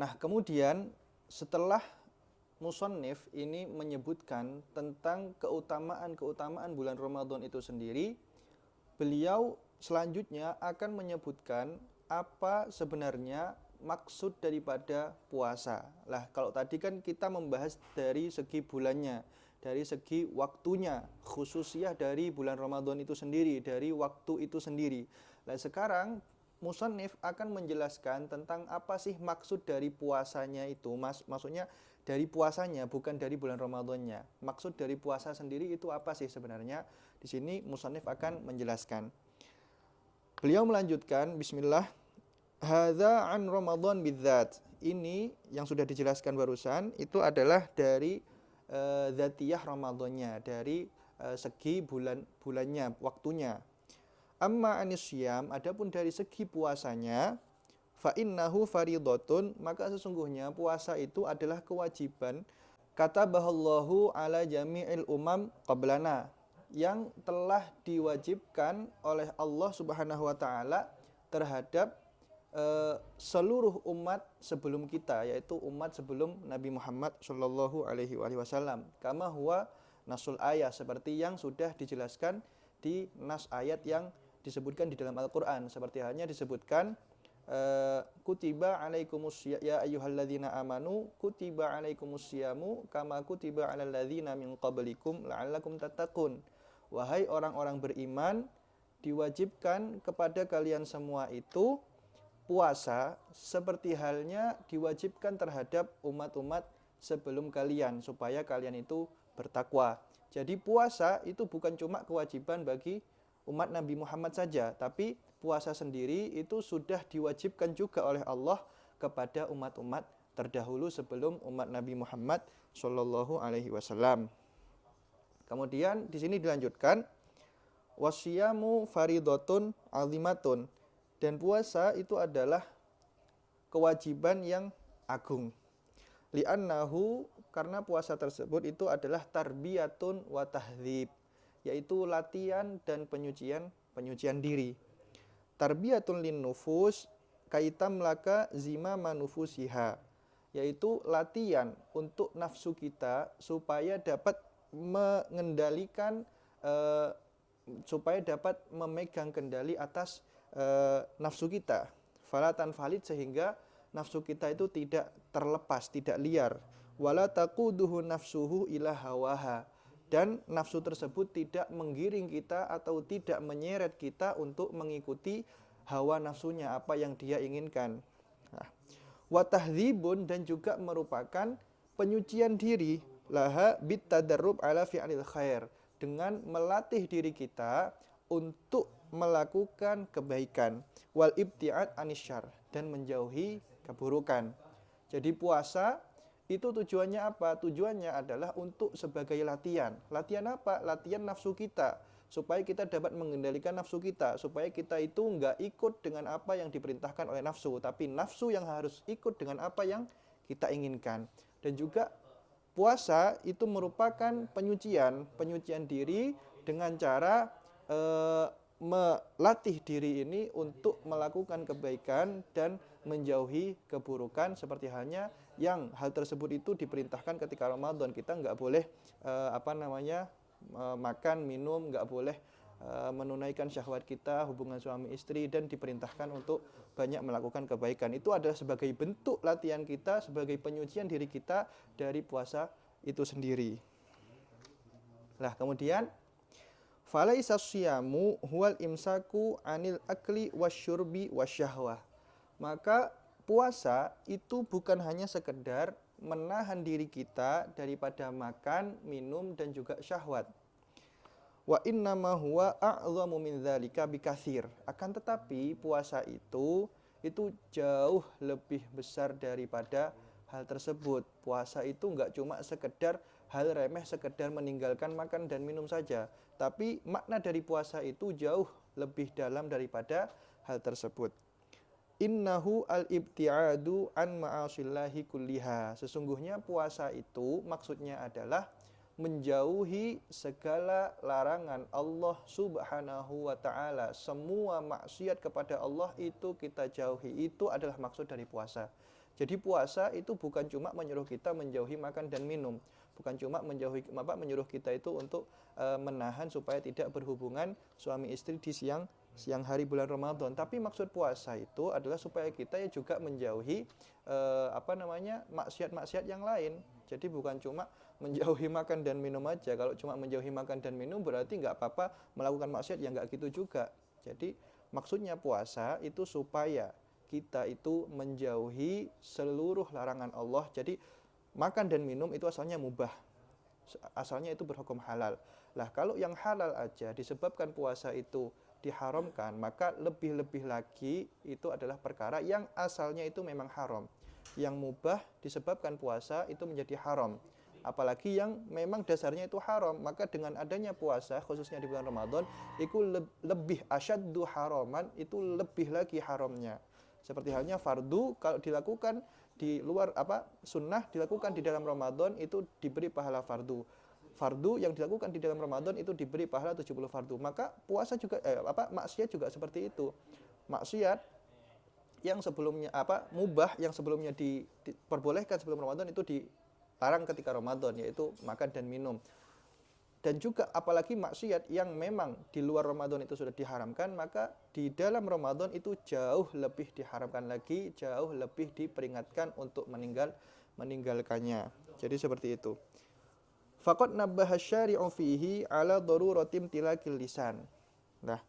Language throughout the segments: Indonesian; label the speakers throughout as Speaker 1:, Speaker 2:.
Speaker 1: Nah, kemudian setelah musannif ini menyebutkan tentang keutamaan-keutamaan bulan Ramadan itu sendiri, beliau selanjutnya akan menyebutkan apa sebenarnya maksud daripada puasa. Lah, kalau tadi kan kita membahas dari segi bulannya, dari segi waktunya, khususnya dari bulan Ramadan itu sendiri, dari waktu itu sendiri. Lah, sekarang musannif akan menjelaskan tentang apa sih maksud dari puasanya itu. Maksudnya dari puasanya, bukan dari bulan Ramadannya. Maksud dari puasa sendiri itu apa sih sebenarnya? Di sini musannif akan menjelaskan. Beliau melanjutkan, bismillah, hadza an Ramadan bidzat. Ini yang sudah dijelaskan barusan itu adalah dari dzatiyah Ramadannya, dari segi bulannya, waktunya. Amma anisyam, adapun dari segi puasanya, fa innahu faridatun, maka sesungguhnya puasa itu adalah kewajiban katabahallahu ala jami'il umam qablana, yang telah diwajibkan oleh Allah Subhanahu wa taala terhadap seluruh umat sebelum kita, yaitu umat sebelum Nabi Muhammad Shallallahu alaihi wasallam. Kama huwa nasul ayat, seperti yang sudah dijelaskan di nas ayat yang disebutkan di dalam Al-Qur'an, seperti halnya disebutkan kutiba alaikumus ya ayyuhalladzina amanu kutiba alaikumusyamu kama kutiba alal ladzina min qablikum la'allakum tattaqun. Wahai orang-orang beriman, diwajibkan kepada kalian semua itu puasa seperti halnya diwajibkan terhadap umat-umat sebelum kalian, supaya kalian itu bertakwa. Jadi puasa itu bukan cuma kewajiban bagi umat Nabi Muhammad saja, tapi puasa sendiri itu sudah diwajibkan juga oleh Allah kepada umat-umat terdahulu sebelum umat Nabi Muhammad Shallallahu alaihi wasallam. Kemudian di sini dilanjutkan, wasyamu faridotun azimatun, dan puasa itu adalah kewajiban yang agung. Li'annahu, karena puasa tersebut itu adalah tarbiyatun wa tahdzib, yaitu latihan dan penyucian diri. Tarbiyatun lin nufus kaitam laka zima manufusiha, yaitu latihan untuk nafsu kita supaya dapat mengendalikan supaya dapat memegang kendali atas nafsu kita. Falatan valid, sehingga nafsu kita itu tidak terlepas, tidak liar. Wala taquduhu nafsuhu ila hawaha, dan nafsu tersebut tidak menggiring kita atau tidak menyeret kita untuk mengikuti hawa nafsunya, apa yang dia inginkan. Wa tahdzibun, dan juga merupakan penyucian diri, laha bit tadarrub ala fi'lil khair, dengan melatih diri kita untuk melakukan kebaikan, wal ibtiad anisyar, dan menjauhi keburukan. Jadi puasa itu tujuannya apa? Tujuannya adalah untuk sebagai latihan. Latihan apa? Latihan nafsu kita, supaya kita dapat mengendalikan nafsu kita, supaya kita itu nggak ikut dengan apa yang diperintahkan oleh nafsu, tapi nafsu yang harus ikut dengan apa yang kita inginkan. Dan juga puasa itu merupakan penyucian diri dengan cara melatih diri ini untuk melakukan kebaikan dan menjauhi keburukan, seperti halnya yang hal tersebut itu diperintahkan ketika Ramadan. Kita nggak boleh makan, minum, nggak boleh menunaikan syahwat kita, hubungan suami istri, dan diperintahkan untuk banyak melakukan kebaikan. Itu adalah sebagai bentuk latihan kita, sebagai penyucian diri kita dari puasa itu sendiri. Nah, kemudian falaisa syiyamu huwal imsaku anil akli wasyurbi wasyahwah. Maka puasa itu bukan hanya sekedar menahan diri kita daripada makan, minum, dan juga syahwat. Wa innama huwa a'zamu min dzalika bikatsir. Akan tetapi puasa itu jauh lebih besar daripada hal tersebut. Puasa itu enggak cuma sekedar hal remeh, sekedar meninggalkan makan dan minum saja, tapi makna dari puasa itu jauh lebih dalam daripada hal tersebut. Innahu al-ibtiadu an ma'asillahi kulliha. Sesungguhnya puasa itu maksudnya adalah menjauhi segala larangan Allah Subhanahu wa ta'ala. Semua maksiat kepada Allah itu kita jauhi. Itu adalah maksud dari puasa. Jadi puasa itu bukan cuma menyuruh kita menjauhi makan dan minum, bukan cuma menyuruh kita itu untuk menahan supaya tidak berhubungan suami istri di siang hari bulan Ramadan. Tapi maksud puasa itu adalah supaya kita ya juga menjauhi maksiat-maksiat yang lain. Jadi bukan cuma menjauhi makan dan minum aja. Kalau cuma menjauhi makan dan minum berarti nggak apa-apa melakukan maksiat, ya nggak gitu juga. Jadi maksudnya puasa itu supaya kita itu menjauhi seluruh larangan Allah. Jadi makan dan minum itu asalnya mubah, asalnya itu berhukum halal. Lah kalau yang halal aja disebabkan puasa itu diharamkan, maka lebih-lebih lagi itu adalah perkara yang asalnya itu memang haram. Yang mubah disebabkan puasa itu menjadi haram. Apalagi yang memang dasarnya itu haram, maka dengan adanya puasa khususnya di bulan Ramadan itu lebih asyaddu haraman, itu lebih lagi haramnya. Seperti halnya fardu kalau dilakukan di luar sunnah dilakukan di dalam Ramadan itu diberi pahala fardu. Fardu yang dilakukan di dalam Ramadan itu diberi pahala 70 fardu. Maka puasa juga maksiat juga seperti itu. Maksiat yang sebelumnya mubah yang sebelumnya diperbolehkan sebelum Ramadan itu dilarang ketika Ramadan, yaitu makan dan minum. Dan juga apalagi maksiat yang memang di luar Ramadan itu sudah diharamkan, maka di dalam Ramadan itu jauh lebih diharamkan lagi, jauh lebih diperingatkan untuk meninggalkannya. Jadi seperti itu. Faqad nabbaha syari'u fihi ala daruratim tilakil lisan. Nah,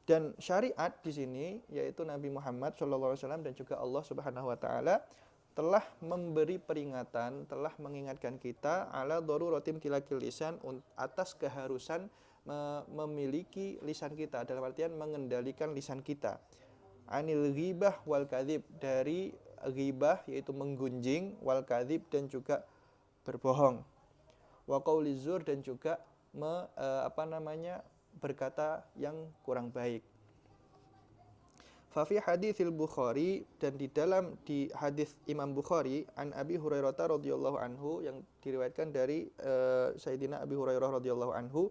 Speaker 1: dan syariat di sini yaitu Nabi Muhammad SAW dan juga Allah Subhanahu wa taala telah memberi peringatan, telah mengingatkan kita ala daruratim tilakil lisan atas keharusan memiliki lisan kita, dalam artian mengendalikan lisan kita. Anil ghibah wal kadzib, dari ghibah yaitu menggunjing, wal kadzib dan juga berbohong. Wa qauli zur, dan juga berkata yang kurang baik. Fa fi haditsil Bukhari, dan di hadis Imam Bukhari an Abi Hurairah radhiyallahu anhu, yang diriwayatkan dari Sayyidina Abi Hurairah radhiyallahu anhu,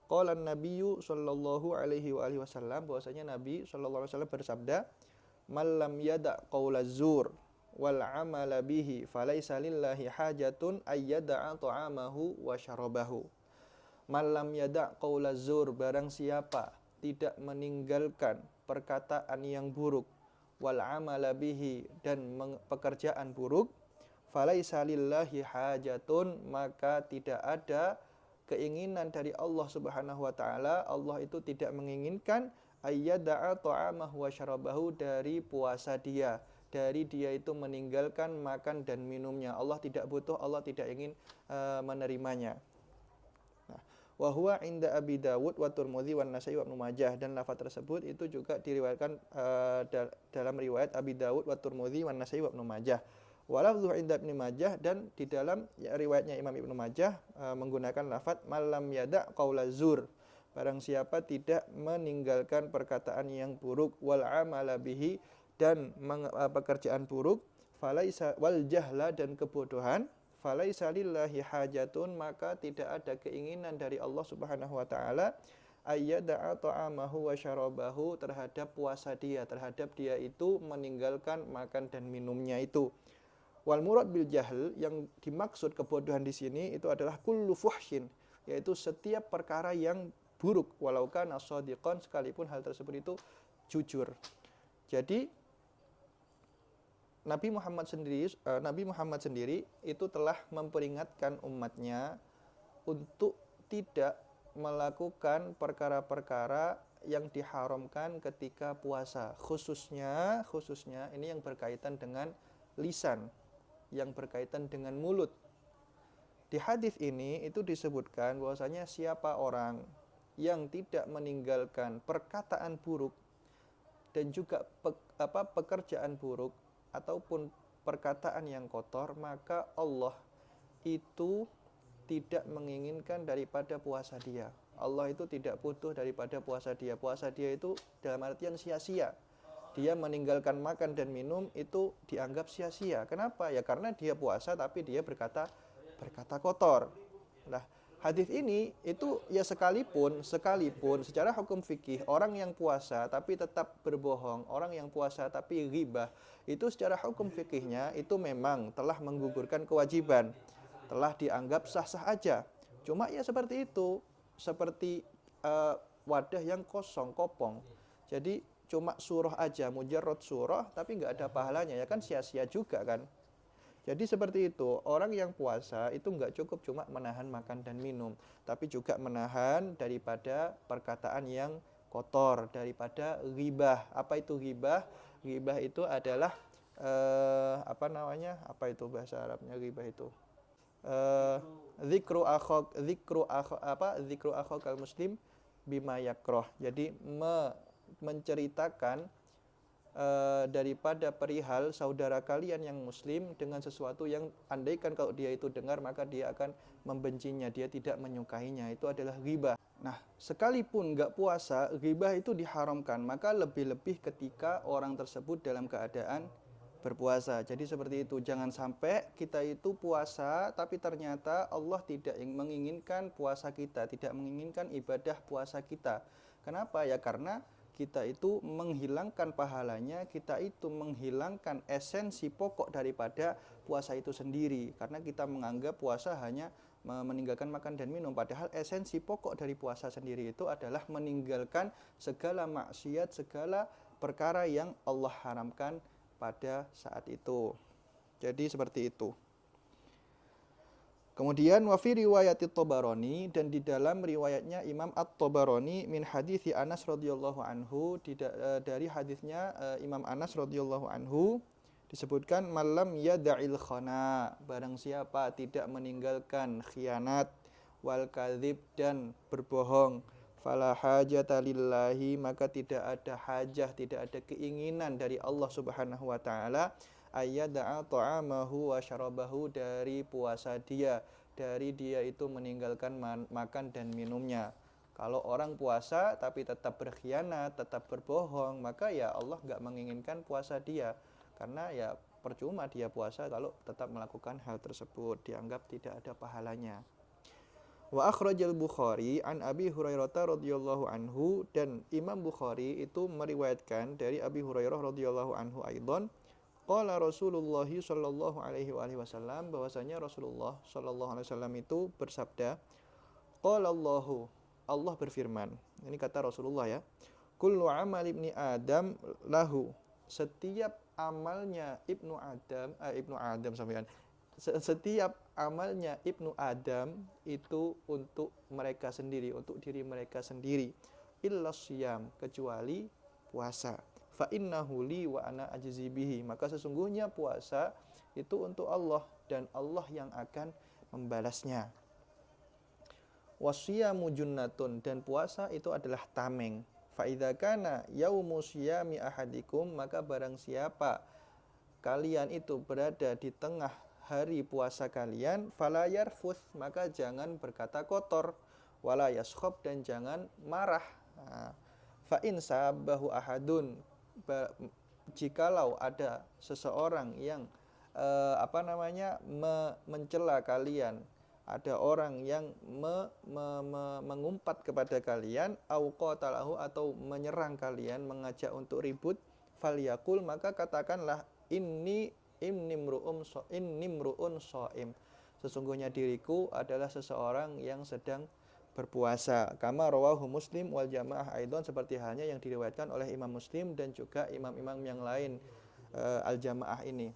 Speaker 1: qala an-nabiyyu sallallahu alaihi wasallam, bahwasanya Nabi sallallahu alaihi wasallam bersabda, "Man lam yada' qaula zur wal 'amala bihi falaisa lillahi hajatun ayyada'a ta'amahu wa syarabahu." Man lam yada' qaula zur, barang siapa tidak meninggalkan perkataan yang buruk, wal amala bihi, dan pekerjaan buruk, falaisa lillahi hajatun, maka tidak ada keinginan dari Allah Subhanahu wa taala. Allah itu tidak menginginkan ayyada'a ta'amahu wa syarabahu, dari puasa dia, dari dia itu meninggalkan makan dan minumnya. Allah tidak butuh, Allah tidak ingin menerimanya. Wa huwa inda Abi Dawud wa Tirmidzi wa Nasa'i wa Ibnu Majah, dan lafaz tersebut itu juga diriwayatkan dalam riwayat Abi Dawud wa Tirmidzi wa Nasa'i wa Ibnu Majah. Wa lafzu inda Ibnu Majah, dan di dalam riwayatnya Imam Ibnu Majah menggunakan lafaz malam yada qaula zur, barang siapa tidak meninggalkan perkataan yang buruk, wal amala bihi, dan pekerjaan buruk, falaisa wal jahla, dan kebodohan, falaisa lillahi hajatun, maka tidak ada keinginan dari Allah Subhanahu wa taala ayyada'a ta'amahu wa syarabahu, terhadap puasa dia, terhadap dia itu meninggalkan makan dan minumnya itu. Wal murad bil jahl, yang dimaksud kebodohan di sini itu adalah kullu fuhsyin, yaitu setiap perkara yang buruk, walau kana shadiqan, sekalipun hal tersebut itu jujur. Jadi Nabi Muhammad sendiri itu telah memperingatkan umatnya untuk tidak melakukan perkara-perkara yang diharamkan ketika puasa, khususnya ini yang berkaitan dengan lisan, yang berkaitan dengan mulut. Di hadis ini itu disebutkan bahwasanya siapa orang yang tidak meninggalkan perkataan buruk dan juga pekerjaan buruk ataupun perkataan yang kotor, maka Allah itu tidak menginginkan daripada puasa dia. Allah itu tidak butuh daripada puasa dia. Puasa dia itu dalam artian sia-sia. Dia meninggalkan makan dan minum itu dianggap sia-sia. Kenapa? Ya karena dia puasa tapi dia berkata kotor. Nah, Hadis ini itu ya sekalipun secara hukum fikih orang yang puasa tapi tetap berbohong, orang yang puasa tapi ghibah, itu secara hukum fikihnya itu memang telah menggugurkan kewajiban, telah dianggap sah-sah aja. Cuma ya seperti itu, seperti wadah yang kosong, kopong. Jadi cuma surah aja, mujarrad surah tapi nggak ada pahalanya, ya kan sia-sia juga kan. Jadi seperti itu, orang yang puasa itu nggak cukup cuma menahan makan dan minum, tapi juga menahan daripada perkataan yang kotor, daripada ghibah. Apa itu ghibah? Ghibah itu adalah apa namanya? Apa itu bahasa Arabnya ghibah itu? Zikru akhokal muslim bima yakroh. Jadi menceritakan daripada perihal saudara kalian yang muslim dengan sesuatu yang andaikan kalau dia itu dengar maka dia akan membencinya, dia tidak menyukainya. Itu adalah ghibah. Nah, sekalipun nggak puasa, ghibah itu diharamkan, maka lebih-lebih ketika orang tersebut dalam keadaan berpuasa. Jadi seperti itu, jangan sampai kita itu puasa tapi ternyata Allah tidak menginginkan puasa kita, tidak menginginkan ibadah puasa kita. Kenapa? Ya karena kita itu menghilangkan pahalanya, kita itu menghilangkan esensi pokok daripada puasa itu sendiri. Karena kita menganggap puasa hanya meninggalkan makan dan minum, padahal esensi pokok dari puasa sendiri itu adalah meninggalkan segala maksiat, segala perkara yang Allah haramkan pada saat itu. Jadi seperti itu. Kemudian wa fi riwayat At-Tabarani, dan di dalam riwayatnya Imam At-Tabarani min hadits Anas radhiyallahu anhu, dari hadisnya Imam Anas radhiyallahu anhu disebutkan malam yada'il khana, barang siapa tidak meninggalkan khianat wal kadzib dan berbohong, fala hajata lillahi, maka tidak ada hajah, tidak ada keinginan dari Allah Subhanahu wa taala ayyada'a ta'amahu wa syarabahu, dari puasa dia, dari dia itu meninggalkan makan dan minumnya. Kalau orang puasa tapi tetap berkhianat, tetap berbohong, maka ya Allah nggak menginginkan puasa dia. Karena ya percuma dia puasa kalau tetap melakukan hal tersebut, dianggap tidak ada pahalanya. Wa akhrajal Bukhari an Abi Hurairah radhiyallahu anhu, dan Imam Bukhari itu meriwayatkan dari Abi Hurairah radhiyallahu anhu aidan, qala Rasulullah sallallahu alaihi wasallam, bahwasanya Rasulullah sallallahu alaihi wasallam itu bersabda, qala Allahu, Allah berfirman. Ini kata Rasulullah ya. Kullu amal ibni Adam lahu, setiap amalnya setiap amalnya Ibnu Adam itu untuk mereka sendiri, untuk diri mereka sendiri. Illa syiyam, kecuali puasa. Fa innahu li wa ana ajzi bihi, maka sesungguhnya puasa itu untuk Allah dan Allah yang akan membalasnya. Wasyiyamu junnatun, dan puasa itu adalah tameng. Fa idza kana yaumu syiyami ahadikum, maka barang siapa kalian itu berada di tengah hari puasa kalian, fala yarfuth, maka jangan berkata kotor, wala yaskhab, dan jangan marah. Fa in sabahu ahadun, jikalau ada seseorang yang mencela kalian, ada orang yang mengumpat kepada kalian, au qatalahu, atau menyerang kalian, mengajak untuk ribut, falyaqul, maka katakanlah, innimru'un shaim, sesungguhnya diriku adalah seseorang yang sedang berpuasa. Kama rawahu Muslim wal jamaah aidan, seperti halnya yang diriwayatkan oleh Imam Muslim dan juga imam-imam yang lain al jamaah ini.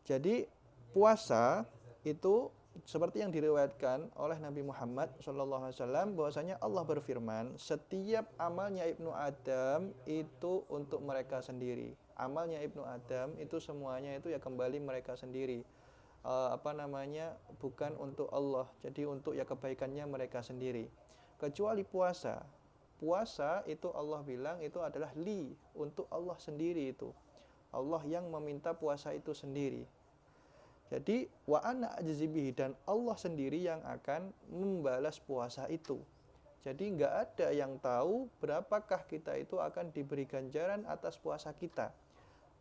Speaker 1: Jadi puasa itu seperti yang diriwayatkan oleh Nabi Muhammad SAW, bahwasanya Allah berfirman, setiap amalnya Ibnu Adam itu untuk mereka sendiri. Amalnya Ibnu Adam itu semuanya itu ya kembali mereka sendiri. Bukan untuk Allah, jadi untuk ya kebaikannya mereka sendiri. Kecuali puasa. Puasa itu Allah bilang itu adalah li, untuk Allah sendiri itu. Allah yang meminta puasa itu sendiri. Jadi wa ana ajzi bihi, dan Allah sendiri yang akan membalas puasa itu. Jadi enggak ada yang tahu berapakah kita itu akan diberi ganjaran atas puasa kita.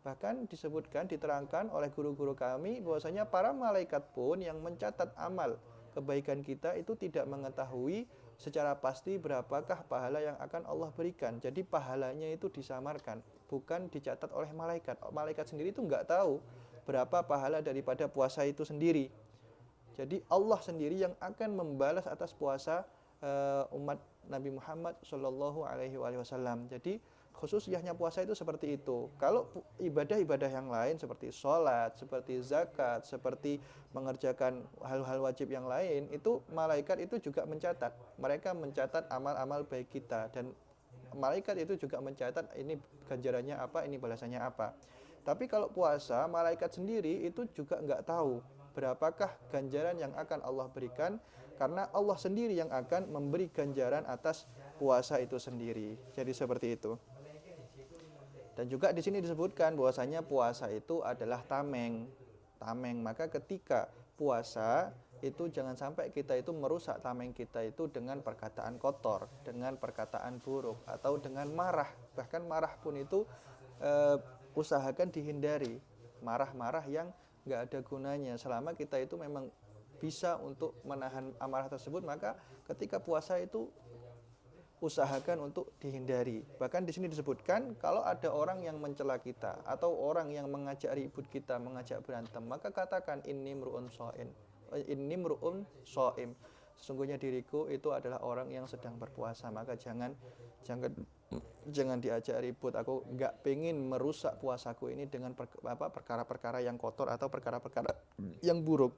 Speaker 1: Bahkan disebutkan, diterangkan oleh guru-guru kami bahwasanya para malaikat pun yang mencatat amal kebaikan kita itu tidak mengetahui secara pasti berapakah pahala yang akan Allah berikan. Jadi pahalanya itu disamarkan, bukan dicatat oleh malaikat. Malaikat sendiri itu nggak tahu berapa pahala daripada puasa itu sendiri. Jadi Allah sendiri yang akan membalas atas puasa umat Nabi Muhammad Shallallahu Alaihi Wasallam. Jadi khususnya puasa itu seperti itu. Kalau ibadah-ibadah yang lain seperti sholat, seperti zakat, seperti mengerjakan hal-hal wajib yang lain, itu malaikat itu juga mencatat. Mereka mencatat amal-amal baik kita, dan malaikat itu juga mencatat ini ganjarannya apa, ini balasannya apa. Tapi kalau puasa, malaikat sendiri itu juga nggak tahu berapakah ganjaran yang akan Allah berikan, karena Allah sendiri yang akan memberi ganjaran atas puasa itu sendiri. Jadi seperti itu. Dan juga di sini disebutkan bahwasanya puasa itu adalah tameng. Tameng, maka ketika puasa itu jangan sampai kita itu merusak tameng kita itu dengan perkataan kotor, dengan perkataan buruk, atau dengan marah. Bahkan marah pun itu usahakan dihindari. Marah-marah yang nggak ada gunanya. Selama kita itu memang bisa untuk menahan amarah tersebut, maka ketika puasa itu usahakan untuk dihindari. Bahkan di sini disebutkan kalau ada orang yang mencela kita atau orang yang mengajak ribut kita, mengajak berantem, maka katakan inni mru'un shaim. Inni mru'un shaim. Sesungguhnya diriku itu adalah orang yang sedang berpuasa, maka jangan diajak ribut. Aku nggak pengen merusak puasaku ini dengan perkara-perkara yang kotor atau perkara-perkara yang buruk.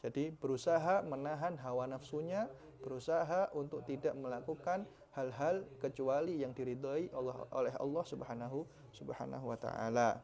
Speaker 1: Jadi berusaha menahan hawa nafsunya, berusaha untuk tidak melakukan hal-hal kecuali yang diridhai oleh Allah Subhanahu wa taala.